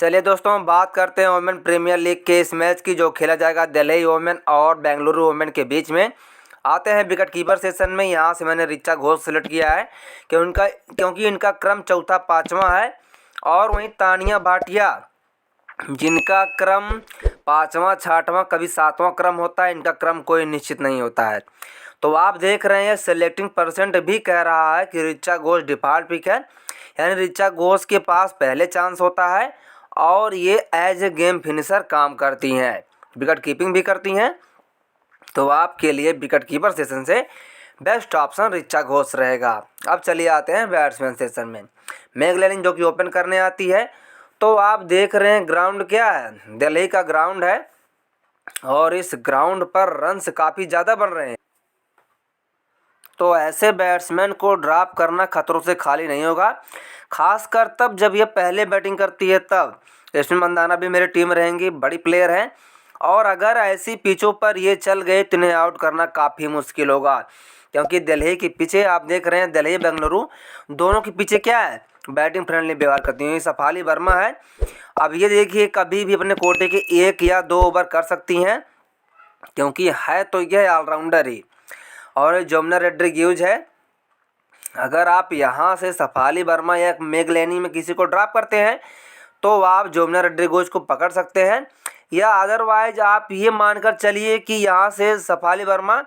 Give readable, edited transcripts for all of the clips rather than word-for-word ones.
चलिए दोस्तों, हम बात करते हैं वोमेन प्रीमियर लीग के इस मैच की जो खेला जाएगा दिल्ली वोमेन और बेंगलुरु वोमेन के बीच में। आते हैं विकेट कीपर सेशन में। यहाँ से मैंने ऋचा घोष सेलेक्ट किया है क्योंकि इनका क्रम चौथा पाँचवा है, और वहीं तानिया भाटिया जिनका क्रम पाँचवा छठवां कभी सातवां क्रम होता है। इनका क्रम कोई निश्चित नहीं होता है। तो आप देख रहे हैं सेलेक्टिंग परसेंट भी कह रहा है कि ऋचा घोष डिफ़ॉल्ट पिक है, यानी ऋचा घोष के पास पहले चांस होता है और ये एज ए गेम फिनिशर काम करती हैं, विकेट कीपिंग भी करती हैं। तो आपके लिए विकेट कीपर सेशन से बेस्ट ऑप्शन ऋचा घोष रहेगा। अब चलिए आते हैं बैट्समैन सेशन में। मेग लैनिंग जो कि ओपन करने आती है। तो आप देख रहे हैं ग्राउंड क्या है, दिल्ली का ग्राउंड है, और इस ग्राउंड पर रन्स काफ़ी ज़्यादा बन रहे हैं। तो ऐसे बैट्समैन को ड्रॉप करना खतरों से खाली नहीं होगा, खासकर तब जब ये पहले बैटिंग करती है तब। यशस्वी मंदाना भी मेरी टीम रहेंगी, बड़ी प्लेयर हैं, और अगर ऐसी पिचों पर ये चल गए तो इन्हें आउट करना काफ़ी मुश्किल होगा, क्योंकि दिल्ली की पिचें आप देख रहे हैं, दिल्ली बेंगलुरु दोनों की पिचें क्या है, बैटिंग फ्रेंडली व्यवहार करती हैं। सफाली वर्मा है, अब ये देखिए कभी भी अपने कोटे के 1 या 2 ओवर कर सकती हैं, क्योंकि है तो यह ऑलराउंडर ही। और जमुना रोड्रिग्यूज है, अगर आप यहाँ से सफाली वर्मा या मेग लैनिंग में किसी को ड्रॉप करते हैं तो आप जमुना रोड्रिग्यूज को पकड़ सकते हैं, या अदरवाइज आप ये मानकर चलिए कि यहाँ से सफाली वर्मा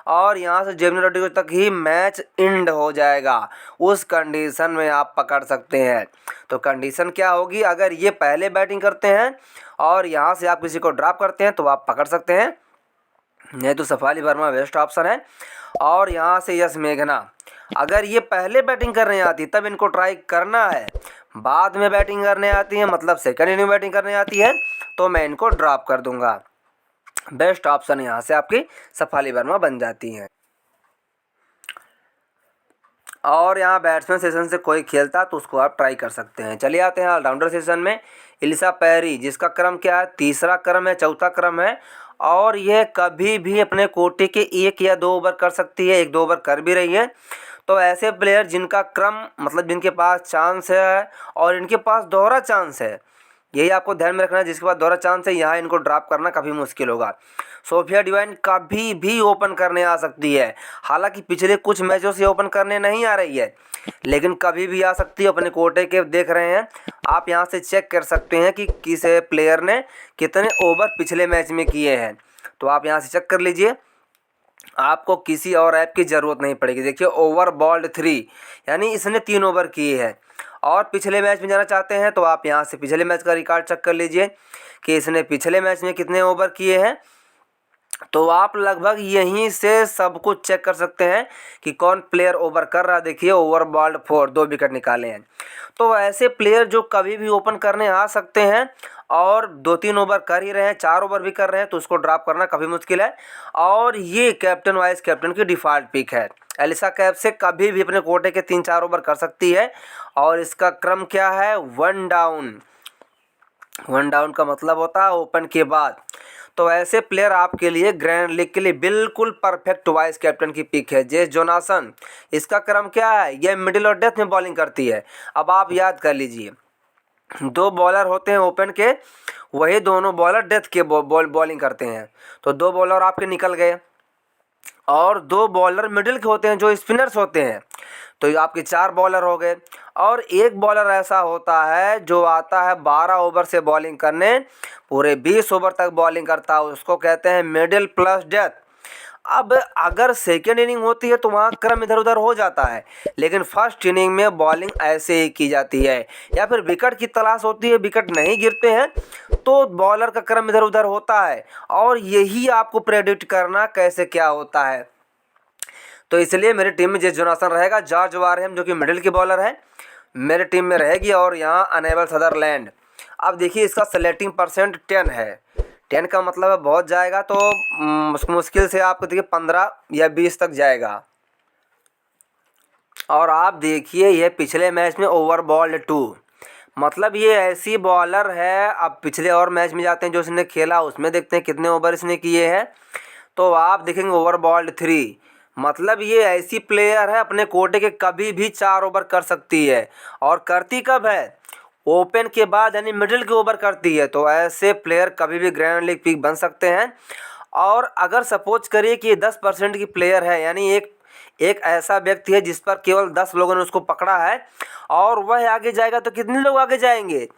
और यहाँ से जमुना रोड्रिग्यूज तक ही मैच एंड हो जाएगा। उस कंडीशन में आप पकड़ सकते हैं। तो कंडीशन क्या होगी, अगर ये पहले बैटिंग करते हैं और यहाँ से आप किसी को ड्रॉप करते हैं तो आप पकड़ सकते हैं, नहीं तो सफाली वर्मा बेस्ट ऑप्शन है। और यहाँ से यश मेघना, अगर ये पहले बैटिंग करने आती तब इनको ट्राई करना है, बाद में बैटिंग करने आती है मतलब सेकंड इनिंग बैटिंग करने आती है तो मैं इनको ड्रॉप कर दूंगा। बेस्ट ऑप्शन यहाँ से आपकी सफाली वर्मा बन जाती हैं। और यहाँ बैट्समैन सेशन से कोई खेलता तो उसको आप ट्राई कर सकते हैं। चलिए आते हैं ऑलराउंडर सेशन में। इलिसा पेरी, जिसका क्रम क्या है, तीसरा क्रम है, चौथा क्रम है, और यह कभी भी अपने कोटे के 1 या 2 ओवर कर सकती है, 1-2 ओवर कर भी रही है। तो ऐसे प्लेयर जिनका क्रम मतलब जिनके पास चांस है और इनके पास दोहरा चांस है, यही आपको ध्यान में रखना है। जिसके पास दोहरा चांस है यहाँ इनको ड्रॉप करना काफ़ी मुश्किल होगा। सोफिया डिवाइन कभी भी ओपन करने आ सकती है, हालांकि पिछले कुछ मैचों से ओपन करने नहीं आ रही है, लेकिन कभी भी आ सकती है। अपने कोटे के देख रहे हैं आप, यहाँ से चेक कर सकते हैं कि किस प्लेयर ने कितने ओवर पिछले मैच में किए हैं। तो आप यहाँ से चेक कर लीजिए, आपको किसी और ऐप की ज़रूरत नहीं पड़ेगी। देखिए ओवर बॉल्ड 3, यानी इसने 3 ओवर किए हैं। और पिछले मैच में जाना चाहते हैं तो आप यहाँ से पिछले मैच का रिकॉर्ड चेक कर लीजिए कि इसने पिछले मैच में कितने ओवर किए हैं। तो आप लगभग यहीं से सब कुछ चेक कर सकते हैं कि कौन प्लेयर ओवर कर रहा है। देखिए ओवर बॉल्ड 4, 2 विकेट निकाले हैं। तो ऐसे प्लेयर जो कभी भी ओपन करने आ सकते हैं और 2-3 ओवर कर ही रहे हैं, 4 ओवर भी कर रहे हैं, तो उसको ड्रॉप करना काफ़ी मुश्किल है। और ये कैप्टन वाइस कैप्टन की डिफ़ॉल्ट पिक है। एलिसा कैप से कभी भी अपने कोटे के 3-4 ओवर कर सकती है, और इसका क्रम क्या है, 1 डाउन। 1 डाउन का मतलब होता है ओपन के बाद। तो ऐसे प्लेयर आपके लिए ग्रैंड लीग के लिए बिल्कुल परफेक्ट वाइस कैप्टन की पिक है। जेस जोनासन, इसका क्रम क्या है, यह मिडिल और डेथ में बॉलिंग करती है। अब आप याद कर लीजिए, 2 बॉलर होते हैं ओपन के, वही दोनों बॉलर डेथ के बॉलिंग करते हैं। तो 2 बॉलर आपके निकल गए, और 2 बॉलर मिडिल के होते हैं जो स्पिनर्स होते हैं, तो ये आपके 4 बॉलर हो गए। और 1 बॉलर ऐसा होता है जो आता है 12 ओवर से बॉलिंग करने, पूरे 20 ओवर तक बॉलिंग करता है, उसको कहते हैं मिडिल प्लस डेथ। अब अगर सेकेंड इनिंग होती है तो वहाँ क्रम इधर उधर हो जाता है, लेकिन फर्स्ट इनिंग में बॉलिंग ऐसे ही की जाती है, या फिर विकेट की तलाश होती है, विकेट नहीं गिरते हैं तो बॉलर का क्रम इधर उधर होता है। और यही आपको प्रेडिक्ट करना कैसे क्या होता है। तो इसलिए मेरी टीम में जेस जोनासन रहेगा। जॉर्ज वारहम जो कि मिडिल की बॉलर है मेरी टीम में रहेगी, और यहाँ अनेबल सदरलैंड। अब देखिए इसका सेलेक्टिंग परसेंट 10 है, 10 का मतलब है बहुत जाएगा, तो मुश्किल से आपको देखिए 15 या 20 तक जाएगा। और आप देखिए ये पिछले मैच में ओवर बॉल्ड 2, मतलब ये ऐसी बॉलर है। अब पिछले और मैच में जाते हैं जो इसने खेला, उसमें देखते हैं कितने ओवर इसने किए हैं। तो आप देखेंगे ओवर बॉल्ड 3, मतलब ये ऐसी प्लेयर है अपने कोटे के कभी भी 4 ओवर कर सकती है। और करती कब है, ओपन के बाद यानी मिडिल के ओवर करती है, तो ऐसे प्लेयर कभी भी ग्रैंड लीग पिक बन सकते हैं। और अगर सपोज करिए कि 10% की प्लेयर है, यानी एक ऐसा व्यक्ति है जिस पर केवल 10 लोगों ने उसको पकड़ा है और वह आगे जाएगा, तो कितने लोग आगे जाएंगे?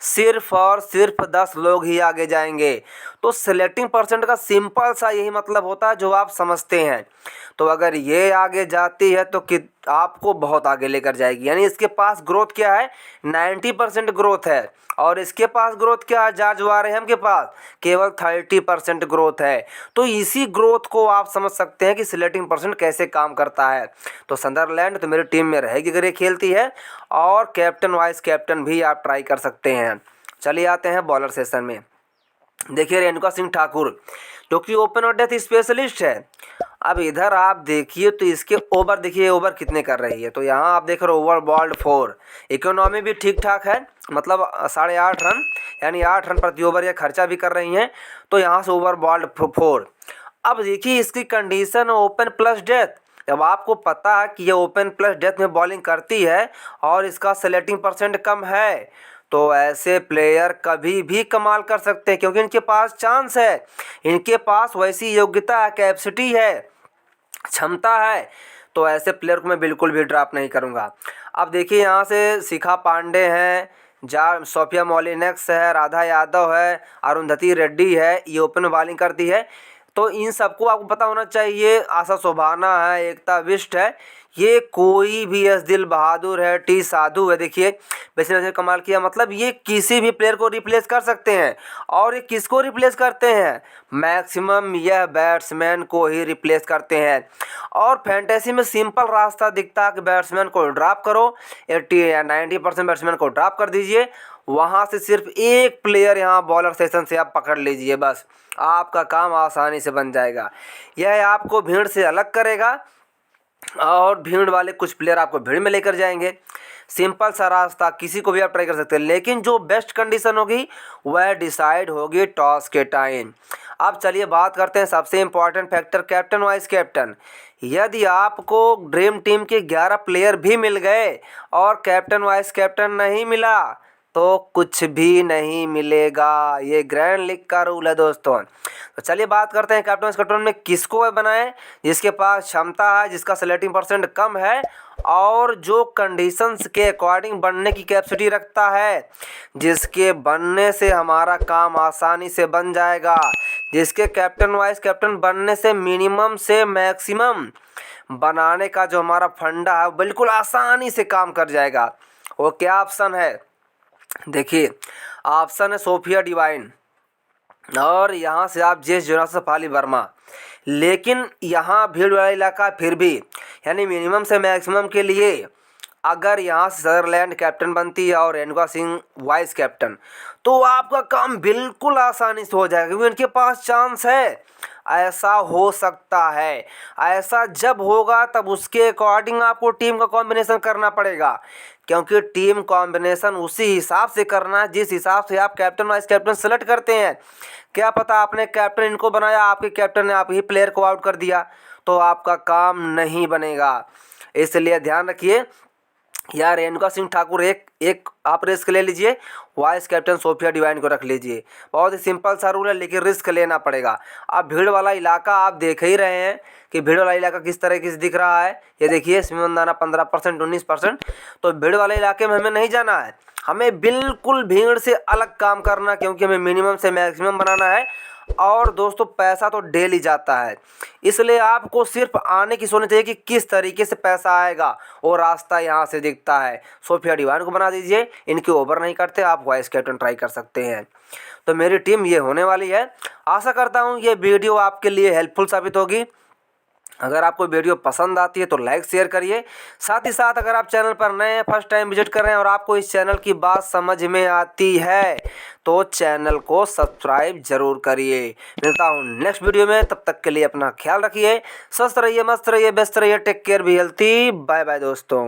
सिर्फ और सिर्फ 10 लोग ही आगे जाएंगे। तो सिलेक्टिंग परसेंट का सिंपल सा यही मतलब होता है जो आप समझते हैं। तो अगर ये आगे जाती है तो कि आपको बहुत आगे लेकर जाएगी, यानी इसके पास ग्रोथ क्या है? 90% ग्रोथ है। और इसके पास ग्रोथ क्या है? जॉर्ज वारेहम के पास केवल 30% ग्रोथ है। तो इसी ग्रोथ को आप समझ सकते हैं कि सिलेक्टिंग परसेंट कैसे काम करता है। तो संदरलैंड तो मेरी टीम में रहेगी अगर ये खेलती है, और कैप्टन वाइस कैप्टन भी आप ट्राई कर सकते हैं। चलिए आते हैं बॉलर सेशन में। देखिए रेणुका सिंह ठाकुर जो कि ओपन और डेथ स्पेशलिस्ट है। अब इधर आप देखिए तो इसके ओवर देखिए, ओवर कितने कर रही है। तो यहाँ आप देख रहे हो ओवर बॉल्ड 4, इकोनॉमी भी ठीक ठाक है, मतलब 8.5 रन, यानी 8 रन प्रति ओवर ये खर्चा भी कर रही हैं। तो यहाँ से ओवर बॉल्ड 4। अब देखिए इसकी कंडीशन ओपन प्लस डेथ। जब आपको पता है कि ये ओपन प्लस डेथ में बॉलिंग करती है और इसका सेलेक्टिंग परसेंट कम है, तो ऐसे प्लेयर कभी भी कमाल कर सकते हैं, क्योंकि इनके पास चांस है, इनके पास वैसी योग्यता, कैपेसिटी है, क्षमता है। तो ऐसे प्लेयर को मैं बिल्कुल भी ड्रॉप नहीं करूंगा। अब देखिए यहाँ से शिखा पांडे हैं, सोफिया मोलिनेक्स है, राधा यादव है, अरुंधति रेड्डी है, ये ओपन में बॉलिंग करती है। तो इन सबको आपको पता होना चाहिए। आशा शोभाना है, एकता बिष्ट है, ये कोई भी, एस दिल बहादुर है, टी साधु है। देखिए वैसे कमाल किया, मतलब ये किसी भी प्लेयर को रिप्लेस कर सकते हैं। और ये किसको रिप्लेस करते हैं? मैक्सिमम यह बैट्समैन को ही रिप्लेस करते हैं। और फैंटेसी में सिंपल रास्ता दिखता है कि बैट्समैन को ड्रॉप करो, 80 या 90% बैट्समैन को ड्रॉप कर दीजिए, वहाँ से सिर्फ एक प्लेयर यहाँ बॉलर सेशन से आप पकड़ लीजिए, बस आपका काम आसानी से बन जाएगा। यह आपको भीड़ से अलग करेगा और भीड़ वाले कुछ प्लेयर आपको भीड़ में लेकर जाएंगे। सिंपल सा रास्ता, किसी को भी आप ट्राई कर सकते हैं, लेकिन जो बेस्ट कंडीशन होगी वह डिसाइड होगी टॉस के टाइम। अब चलिए बात करते हैं सबसे important factor, captain vice captain. यदि आपको ड्रीम टीम के 11 प्लेयर भी मिल गए और कैप्टन वाइस कैप्टन नहीं मिला, तो कुछ भी नहीं मिलेगा। ये ग्रैंड लीग का रूल है दोस्तों। तो चलिए बात करते हैं कैप्टन वाइस कैप्टन में किसको बनाएं, जिसके पास क्षमता है, जिसका सेलेक्टिंग परसेंट कम है और जो कंडीशंस के अकॉर्डिंग बनने की कैपेसिटी रखता है, जिसके बनने से हमारा काम आसानी से बन जाएगा, जिसके कैप्टन वाइस कैप्टन बनने से मिनिमम से मैक्सिमम बनाने का जो हमारा फंडा है बिल्कुल आसानी से काम कर जाएगा। वो क्या ऑप्शन है? देखिए ऑप्शन है सोफिया डिवाइन, और यहाँ से आप जेस जोनास फाली वर्मा। लेकिन यहाँ भीड़ वाला इलाका फिर भी, यानी मिनिमम से मैक्सिमम के लिए अगर यहाँ से सदरलैंड कैप्टन बनती है और रेणुका सिंह वाइस कैप्टन, तो आपका काम बिल्कुल आसानी से हो जाएगा, क्योंकि इनके पास चांस है। ऐसा हो सकता है, ऐसा जब होगा तब उसके अकॉर्डिंग आपको टीम का कॉम्बिनेशन करना पड़ेगा, क्योंकि टीम कॉम्बिनेशन उसी हिसाब से करना है जिस हिसाब से आप कैप्टन वाइस कैप्टन सेलेक्ट करते हैं। क्या पता आपने कैप्टन इनको बनाया, आपके कैप्टन ने आप ही प्लेयर को आउट कर दिया, तो आपका काम नहीं बनेगा। इसलिए ध्यान रखिए यार, रेणुका सिंह ठाकुर एक आप रिस्क ले लीजिए, वाइस कैप्टन सोफिया डिवाइन को रख लीजिए। बहुत ही सिंपल सा रूल है, लेकिन रिस्क लेना पड़ेगा। अब भीड़ वाला इलाका आप देख ही रहे हैं कि भीड़ वाला इलाका किस तरीके से दिख रहा है। ये देखिए सिमंदाना 15%, 19%। तो भीड़ वाले इलाके में हमें नहीं जाना है, हमें बिल्कुल भीड़ से अलग काम करना, क्योंकि हमें मिनिमम से मैक्सिमम बनाना है। और दोस्तों पैसा तो डेली जाता है, इसलिए आपको सिर्फ आने की सोचनी चाहिए कि किस तरीके से पैसा आएगा, वो रास्ता यहाँ से दिखता है। सोफिया डिवाइन को बना दीजिए, इनके ओवर नहीं करते, आप वाइस कैप्टन ट्राई कर सकते हैं। तो मेरी टीम ये होने वाली है। आशा करता हूँ ये वीडियो आपके लिए हेल्पफुल साबित होगी। अगर आपको वीडियो पसंद आती है तो लाइक शेयर करिए। साथ ही साथ अगर आप चैनल पर नए हैं, फर्स्ट टाइम विजिट कर रहे हैं और आपको इस चैनल की बात समझ में आती है, तो चैनल को सब्सक्राइब जरूर करिए। मिलता हूँ नेक्स्ट वीडियो में, तब तक के लिए अपना ख्याल रखिए। स्वस्थ रहिए, मस्त रहिए, व्यस्त रहिए, take care, be healthy. Bye bye दोस्तों।